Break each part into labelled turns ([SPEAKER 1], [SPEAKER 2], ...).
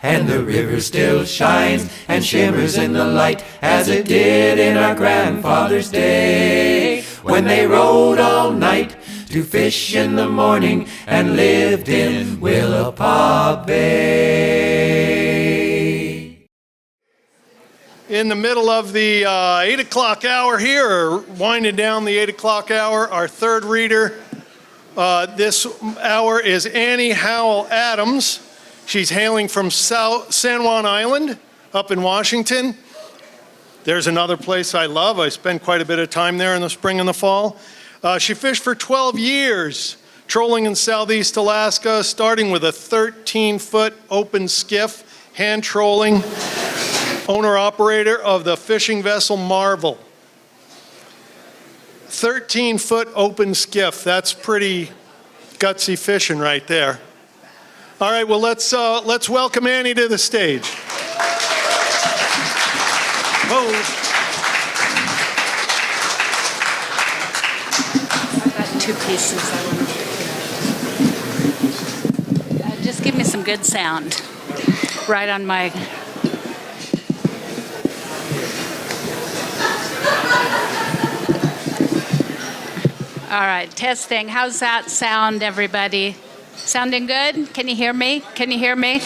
[SPEAKER 1] And the river still shines and shimmers in the light as it did in our grandfather's day, when they rode all night to fish in the morning and lived in Willapa Bay.
[SPEAKER 2] In the middle of the 8 o'clock hour here, or winding down the 8 o'clock hour, our third reader this hour is Annie Howell-Adams. She's hailing from San Juan Island up in Washington. There's another place I love. I spend quite a bit of time there in the spring and the fall. She fished for 12 years, trolling in Southeast Alaska, starting with a 13-foot open skiff, hand trolling, owner-operator of the fishing vessel Marvel. 13-foot open skiff, that's pretty gutsy fishing right there. All right, well, let's welcome Annie to the stage. Whoa.
[SPEAKER 3] I've got 2 pieces I want to just give me some good sound right on my... All right, testing. How's that sound, everybody? Sounding good? Can you hear me? Can you hear me?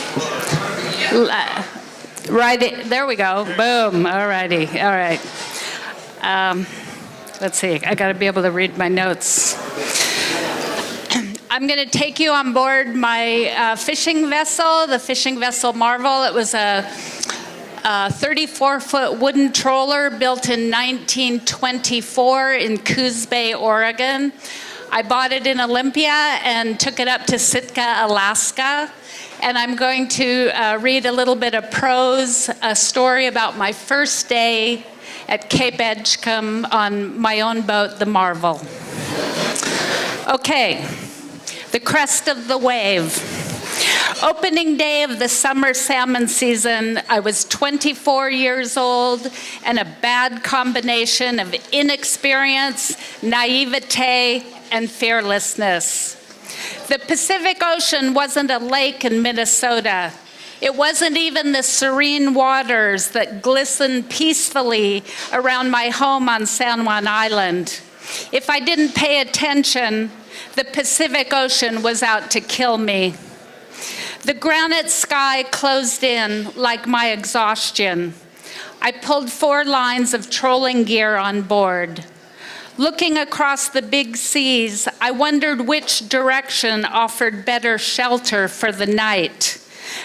[SPEAKER 3] Right, there we go. Boom. All righty. All right. Let's see. I got to be able to read my notes. I'm going to take you on board my fishing vessel, the fishing vessel Marvel. It was a 34-foot wooden trawler built in 1924 in Coos Bay, Oregon. I bought it in Olympia and took it up to Sitka, Alaska. And I'm going to read a little bit of prose, a story about my first day at Cape Edgecombe on my own boat, the Marvel. Okay, the crest of the wave. Opening day of the summer salmon season, I was 24 years old and a bad combination of inexperience, naivete, and fearlessness. The Pacific Ocean wasn't a lake in Minnesota. It wasn't even the serene waters that glisten peacefully around my home on San Juan Island. If I didn't pay attention, the Pacific Ocean was out to kill me. The granite sky closed in like my exhaustion. I pulled 4 lines of trolling gear on board. Looking across the big seas, I wondered which direction offered better shelter for the night.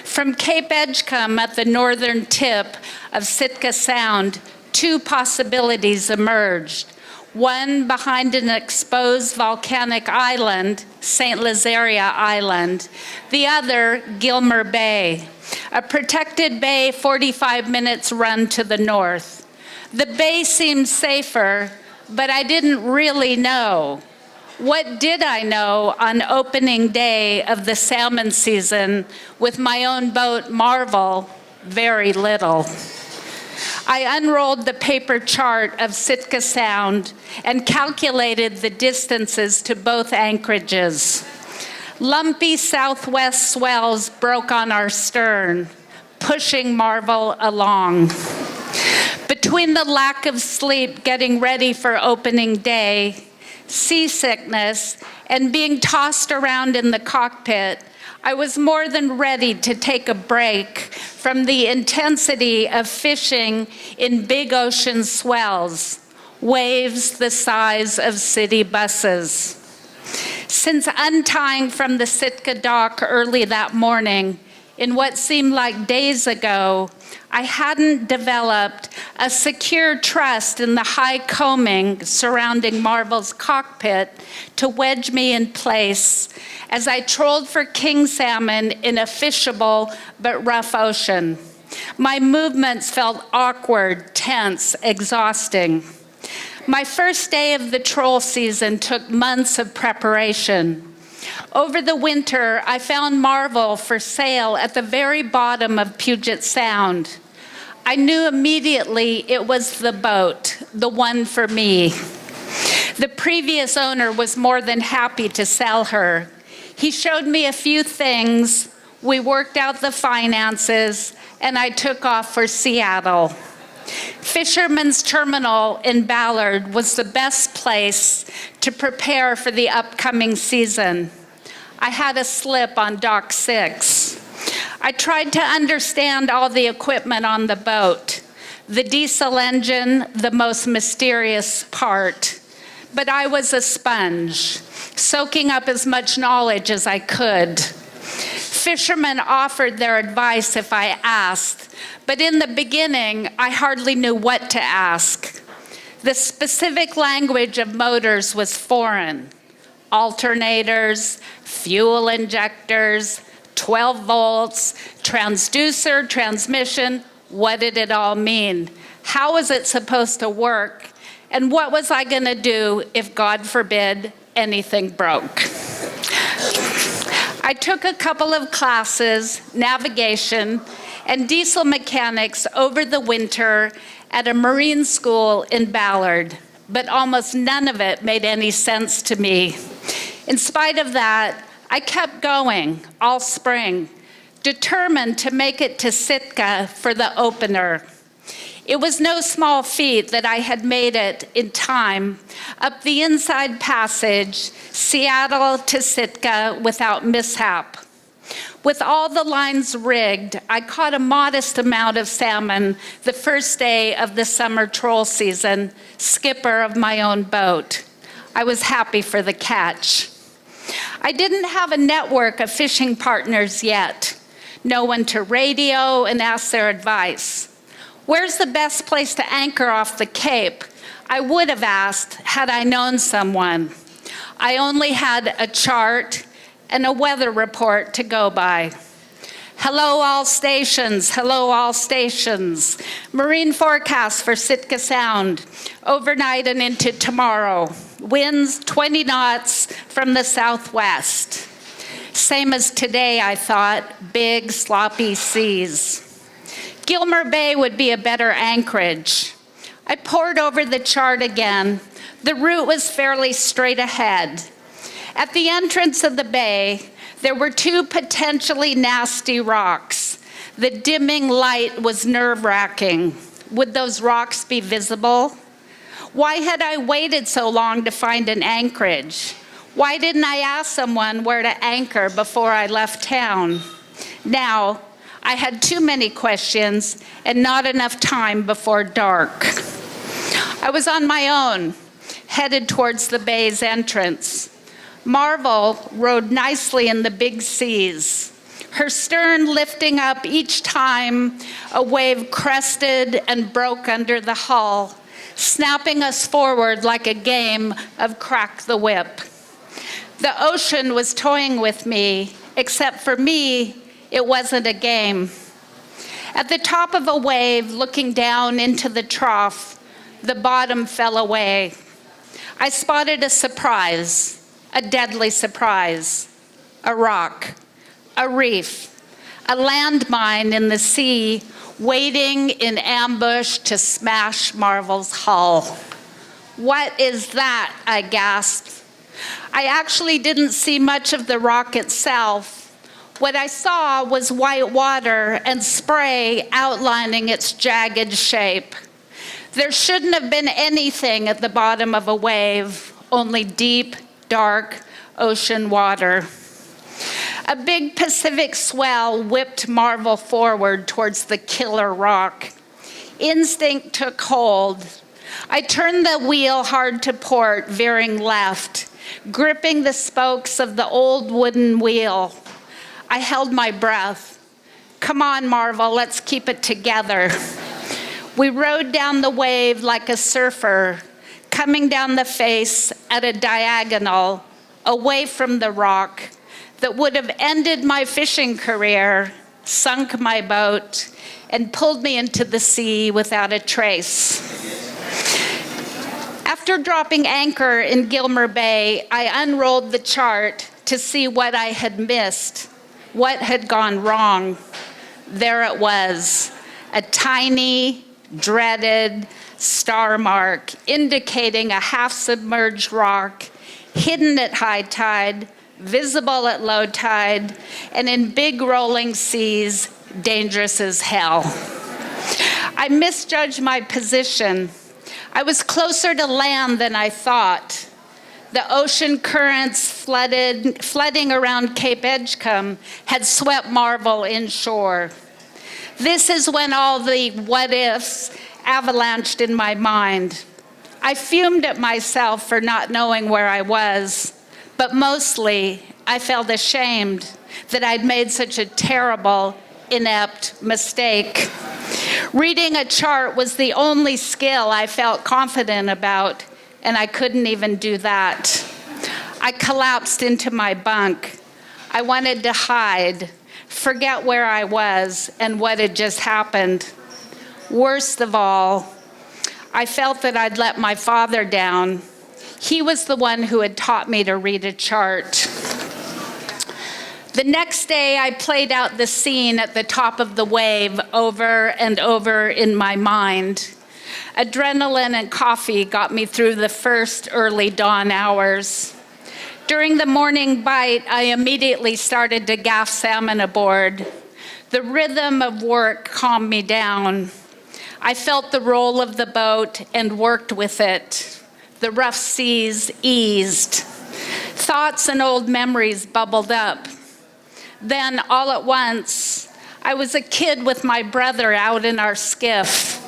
[SPEAKER 3] From Cape Edgecombe at the northern tip of Sitka Sound, 2 possibilities emerged. One behind an exposed volcanic island, St. Lazaria Island. The other, Gilmer Bay, a protected bay 45 minutes run to the north. The bay seemed safer, but I didn't really know. What did I know on opening day of the salmon season with my own boat, Marvel? Very little. I unrolled the paper chart of Sitka Sound and calculated the distances to both anchorages. Lumpy southwest swells broke on our stern, pushing Marvel along. Between the lack of sleep getting ready for opening day, seasickness, and being tossed around in the cockpit, I was more than ready to take a break from the intensity of fishing in big ocean swells, waves the size of city buses. Since untying from the Sitka dock early that morning, in what seemed like days ago, I hadn't developed a secure trust in the high combing surrounding Marvel's cockpit to wedge me in place as I trolled for king salmon in a fishable but rough ocean. My movements felt awkward, tense, exhausting. My first day of the troll season took months of preparation. Over the winter, I found Marvel for sale at the very bottom of Puget Sound. I knew immediately it was the boat, the one for me. The previous owner was more than happy to sell her. He showed me a few things, We worked out the finances, and I took off for Seattle. Fisherman's Terminal in Ballard was the best place to prepare for the upcoming season. I had a slip on Dock 6. I tried to understand all the equipment on the boat, the diesel engine, the most mysterious part. But I was a sponge, soaking up as much knowledge as I could. Fishermen offered their advice if I asked, but in the beginning, I hardly knew what to ask. The specific language of motors was foreign. Alternators, fuel injectors, 12 volts, transducer, transmission, what did it all mean? How was it supposed to work? And what was I going to do if, God forbid, anything broke? I took a couple of classes, navigation and diesel mechanics, over the winter at a marine school in Ballard, but almost none of it made any sense to me. In spite of that, I kept going all spring, determined to make it to Sitka for the opener. It was no small feat that I had made it in time up the inside passage, Seattle to Sitka, without mishap. With all the lines rigged, I caught a modest amount of salmon the first day of the summer troll season, skipper of my own boat. I was happy for the catch. I didn't have a network of fishing partners yet, no one to radio and ask their advice. Where's the best place to anchor off the Cape? I would have asked had I known someone. I only had a chart and a weather report to go by. Hello all stations, hello all stations. Marine forecast for Sitka Sound, overnight and into tomorrow. Winds 20 knots from the southwest. Same as today, I thought, big sloppy seas. Gilmer Bay would be a better anchorage. I pored over the chart again. The route was fairly straight ahead. At the entrance of the bay, there were two potentially nasty rocks. The dimming light was nerve-wracking. Would those rocks be visible? Why had I waited so long to find an anchorage? Why didn't I ask someone where to anchor before I left town? Now, I had too many questions and not enough time before dark. I was on my own, headed towards the bay's entrance. Marvel rode nicely in the big seas, her stern lifting up each time a wave crested and broke under the hull, snapping us forward like a game of crack the whip. The ocean was toying with me, except for me, it wasn't a game. At the top of a wave, looking down into the trough, the bottom fell away. I spotted a surprise, a deadly surprise, a rock, a reef, a landmine in the sea, waiting in ambush to smash Marvel's hull. What is that? I gasped. I actually didn't see much of the rock itself. What I saw was white water and spray outlining its jagged shape. There shouldn't have been anything at the bottom of a wave, only deep, dark ocean water. A big Pacific swell whipped Marvel forward towards the killer rock. Instinct took hold. I turned the wheel hard to port, veering left, gripping the spokes of the old wooden wheel. I held my breath. Come on, Marvel, let's keep it together. We rode down the wave like a surfer, coming down the face at a diagonal, away from the rock that would have ended my fishing career, sunk my boat, and pulled me into the sea without a trace. After dropping anchor in Gilmer Bay, I unrolled the chart to see what I had missed. What had gone wrong? There it was, a tiny, dreaded star mark indicating a half-submerged rock hidden at high tide, visible at low tide, and in big rolling seas, dangerous as hell. I misjudged my position. I was closer to land than I thought. The ocean currents flooding around Cape Edgecombe had swept Marvel inshore. This is when all the what-ifs avalanched in my mind. I fumed at myself for not knowing where I was, but mostly I felt ashamed that I'd made such a terrible, inept mistake. Reading a chart was the only skill I felt confident about, and I couldn't even do that. I collapsed into my bunk. I wanted to hide, forget where I was and what had just happened. Worst of all, I felt that I'd let my father down. He was the one who had taught me to read a chart. The next day, I played out the scene at the top of the wave over and over in my mind. Adrenaline and coffee got me through the first early dawn hours. During the morning bite, I immediately started to gaff salmon aboard. The rhythm of work calmed me down. I felt the roll of the boat and worked with it. The rough seas eased. Thoughts and old memories bubbled up. Then, all at once, I was a kid with my brother out in our skiff.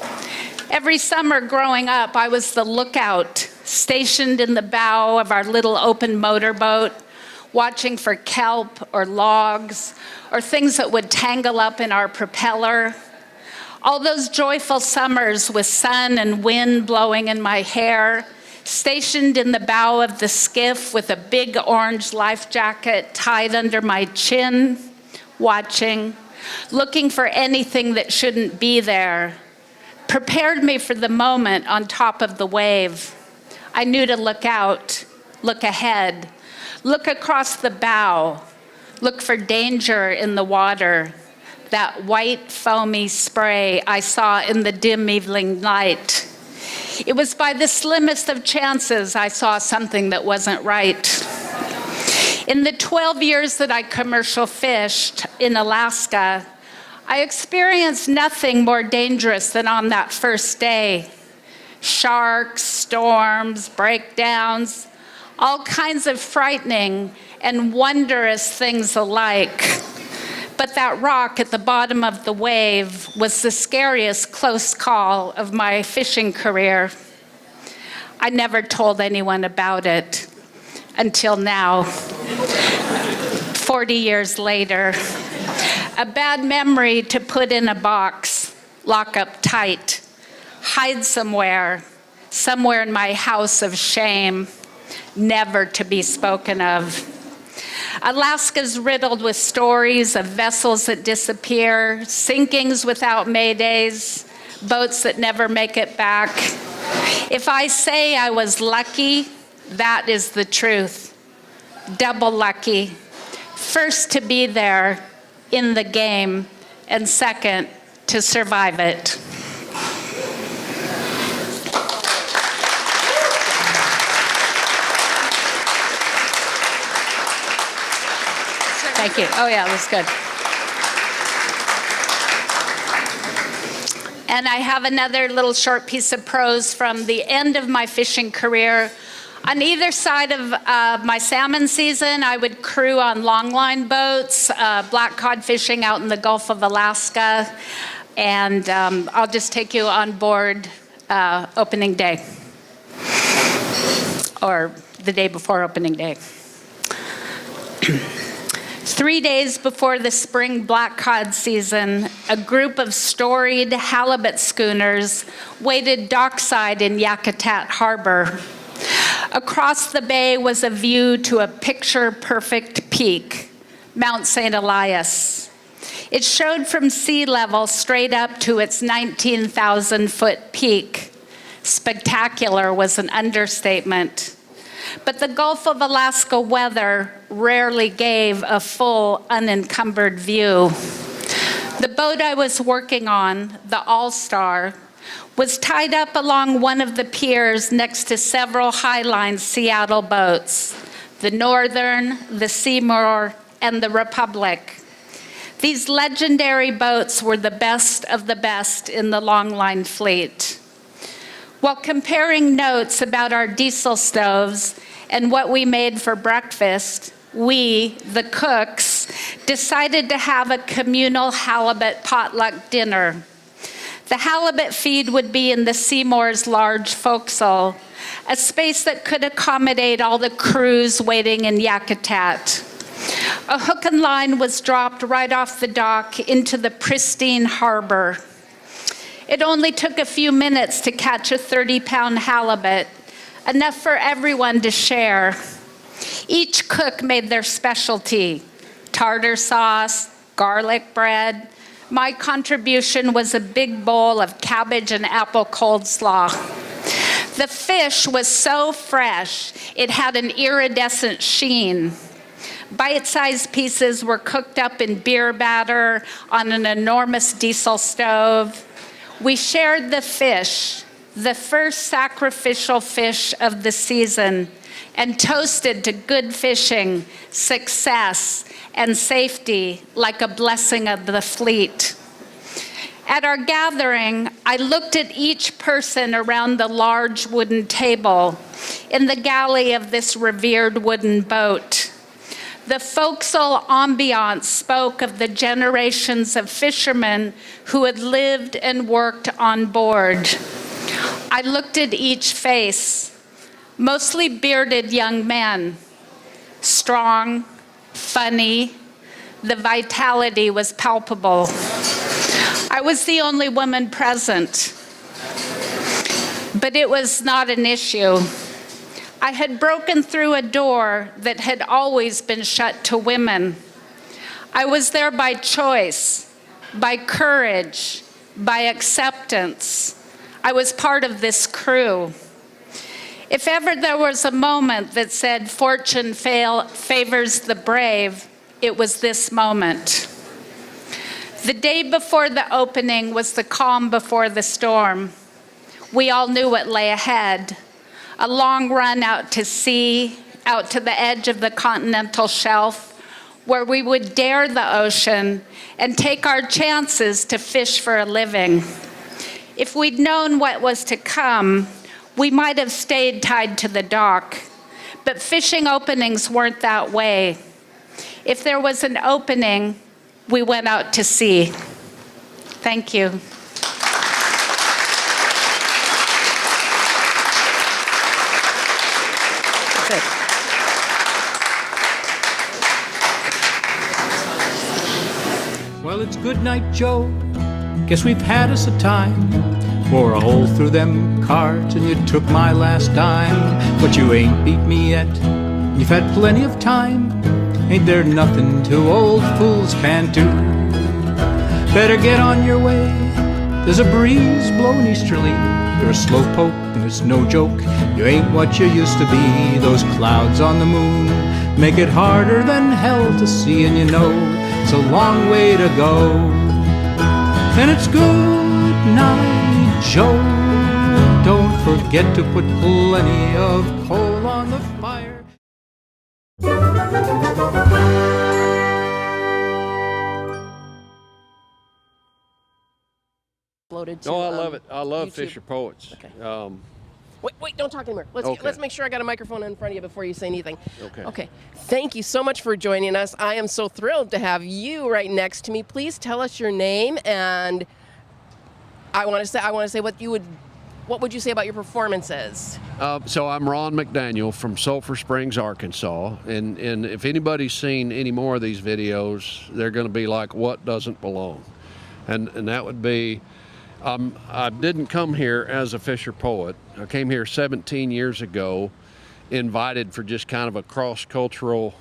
[SPEAKER 3] Every summer growing up, I was the lookout, stationed in the bow of our little open motorboat, watching for kelp or logs or things that would tangle up in our propeller. All those joyful summers with sun and wind blowing in my hair, stationed in the bow of the skiff with a big orange life jacket tied under my chin, watching, looking for anything that shouldn't be there, prepared me for the moment on top of the wave. I knew to look out, look ahead, look across the bow, look for danger in the water, that white foamy spray I saw in the dim evening light. It was by the slimmest of chances I saw something that wasn't right. In the 12 years that I commercial fished in Alaska, I experienced nothing more dangerous than on that first day. Sharks, storms, breakdowns, all kinds of frightening and wondrous things alike. But that rock at the bottom of the wave was the scariest close call of my fishing career. I never told anyone about it until now, 40 years later. A bad memory to put in a box, lock up tight, hide somewhere in my house of shame, never to be spoken of. Alaska's riddled with stories of vessels that disappear, sinkings without maydays, boats that never make it back. If I say I was lucky, that is the truth. Double lucky. First to be there in the game, and second to survive it. Thank you. Oh yeah, that's good. And I have another little short piece of prose from the end of my fishing career. On either side of my salmon season, I would crew on longline boats, black cod fishing out in the Gulf of Alaska. And I'll just take you on board opening day, or the day before opening day. 3 days before the spring black cod season, a group of storied halibut schooners waited dockside in Yakutat Harbor. Across the bay was a view to a picture-perfect peak, Mount St. Elias. It showed from sea level straight up to its 19,000-foot peak. Spectacular was an understatement. But the Gulf of Alaska weather rarely gave a full, unencumbered view. The boat I was working on, the All-Star, was tied up along one of the piers next to several Highline Seattle boats. the Northern, the Seymour, and the Republic. These legendary boats were the best of the best in the longline fleet. While comparing notes about our diesel stoves and what we made for breakfast, we, the cooks, decided to have a communal halibut potluck dinner. The halibut feed would be in the Seymour's large forecastle, a space that could accommodate all the crews waiting in Yakutat. A hook and line was dropped right off the dock into the pristine harbor. It only took a few minutes to catch a 30-pound halibut, enough for everyone to share. Each cook made their specialty: tartar sauce, garlic bread. My contribution was a big bowl of cabbage and apple coleslaw. The fish was so fresh, it had an iridescent sheen. Bite-sized pieces were cooked up in beer batter on an enormous diesel stove. We shared the fish, the first sacrificial fish of the season, and toasted to good fishing, success, and safety like a blessing of the fleet. At our gathering, I looked at each person around the large wooden table in the galley of this revered wooden boat. The forecastle ambiance spoke of the generations of fishermen who had lived and worked on board. I looked at each face, mostly bearded young men, strong, funny. The vitality was palpable. I was the only woman present, but it was not an issue. I had broken through a door that had always been shut to women. I was there by choice, by courage, by acceptance. I was part of this crew. If ever there was a moment that said fortune favors the brave, it was this moment. The day before the opening was the calm before the storm. We all knew what lay ahead. A long run out to sea, out to the edge of the continental shelf, where we would dare the ocean and take our chances to fish for a living. If we'd known what was to come, we might have stayed tied to the dock. But fishing openings weren't that way. If there was an opening, we went out to sea. Thank you.
[SPEAKER 4] Well, it's good night, Joe. Guess we've had us a time. Wore a hole through them cards and you took my last dime. But you ain't beat me yet. You've had plenty of time. Ain't there nothing two old fools can't do? Better get on your way. There's a breeze blowing easterly. You're a slowpoke and it's no joke. You ain't what you used to be. Those clouds on the moon make it harder than hell to see, and you know it's a long way to go. And it's good night, Joe. Don't forget to put plenty of coal on the fire.
[SPEAKER 5] Uploaded to,
[SPEAKER 6] Oh, I love it. I love
[SPEAKER 5] YouTube.
[SPEAKER 6] FisherPoets.
[SPEAKER 5] Okay. Wait, don't talk anymore. Let's make sure I got a microphone in front of you before you say anything. Okay. Thank you so much for joining us. I am so thrilled to have you right next to me. Please tell us your name, and I want to say what would you say about your performances?
[SPEAKER 6] So I'm Ron McDaniel from Sulphur Springs, Arkansas, and if anybody's seen any more of these videos, they're going to be like, what doesn't belong? And that would be, I didn't come here as a fisher poet. I came here 17 years ago, invited for just kind of a cross-cultural,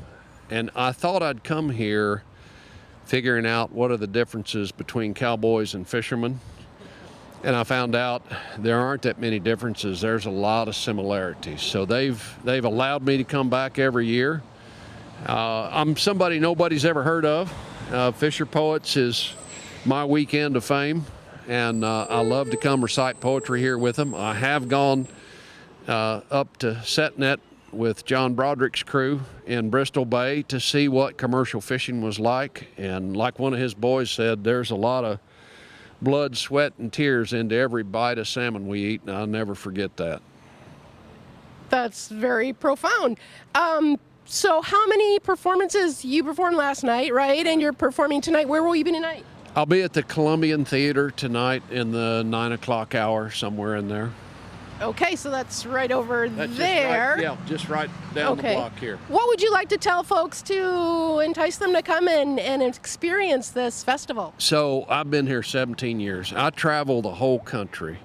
[SPEAKER 6] and I thought I'd come here figuring out what are the differences between cowboys and fishermen. And I found out there aren't that many differences. There's a lot of similarities. So they've allowed me to come back every year. I'm somebody nobody's ever heard of. FisherPoets is my weekend of fame, and I love to come recite poetry here with them. I have gone up to SetNet with John Broderick's crew in Bristol Bay to see what commercial fishing was like. And like one of his boys said, there's a lot of blood, sweat, and tears into every bite of salmon we eat, and I'll never forget that.
[SPEAKER 5] That's very profound. So how many performances you performed last night, right? And you're performing tonight. Where will you be tonight?
[SPEAKER 6] I'll be at the Columbian Theater tonight in the 9 o'clock hour, somewhere in there.
[SPEAKER 5] Okay, so that's right over
[SPEAKER 6] That's
[SPEAKER 5] there.
[SPEAKER 6] just right down the block here.
[SPEAKER 5] What would you like to tell folks to entice them to come and experience this festival?
[SPEAKER 6] So I've been here 17 years. I travel the whole country,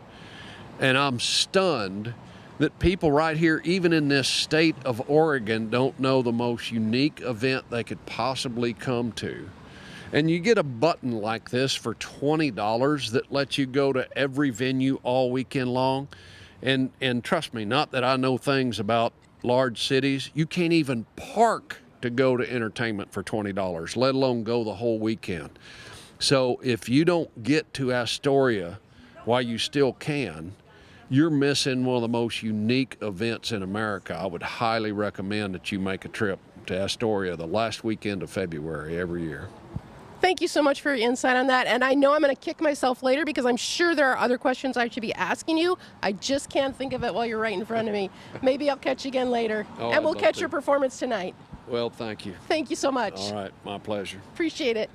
[SPEAKER 6] and I'm stunned that people right here, even in this state of Oregon, don't know the most unique event they could possibly come to. And you get a button like this for $20 that lets you go to every venue all weekend long. And trust me, not that I know things about large cities, you can't even park to go to entertainment for $20, let alone go the whole weekend. So if you don't get to Astoria while you still can, you're missing one of the most unique events in America. I would highly recommend that you make a trip to Astoria the last weekend of February every year.
[SPEAKER 5] Thank you so much for your insight on that. And I know I'm going to kick myself later because I'm sure there are other questions I should be asking you. I just can't think of it while you're right in front of me. Maybe I'll catch you again later. And we'll catch your performance tonight.
[SPEAKER 6] Well, thank you.
[SPEAKER 5] Thank you so much.
[SPEAKER 6] All right, my pleasure.
[SPEAKER 5] Appreciate it.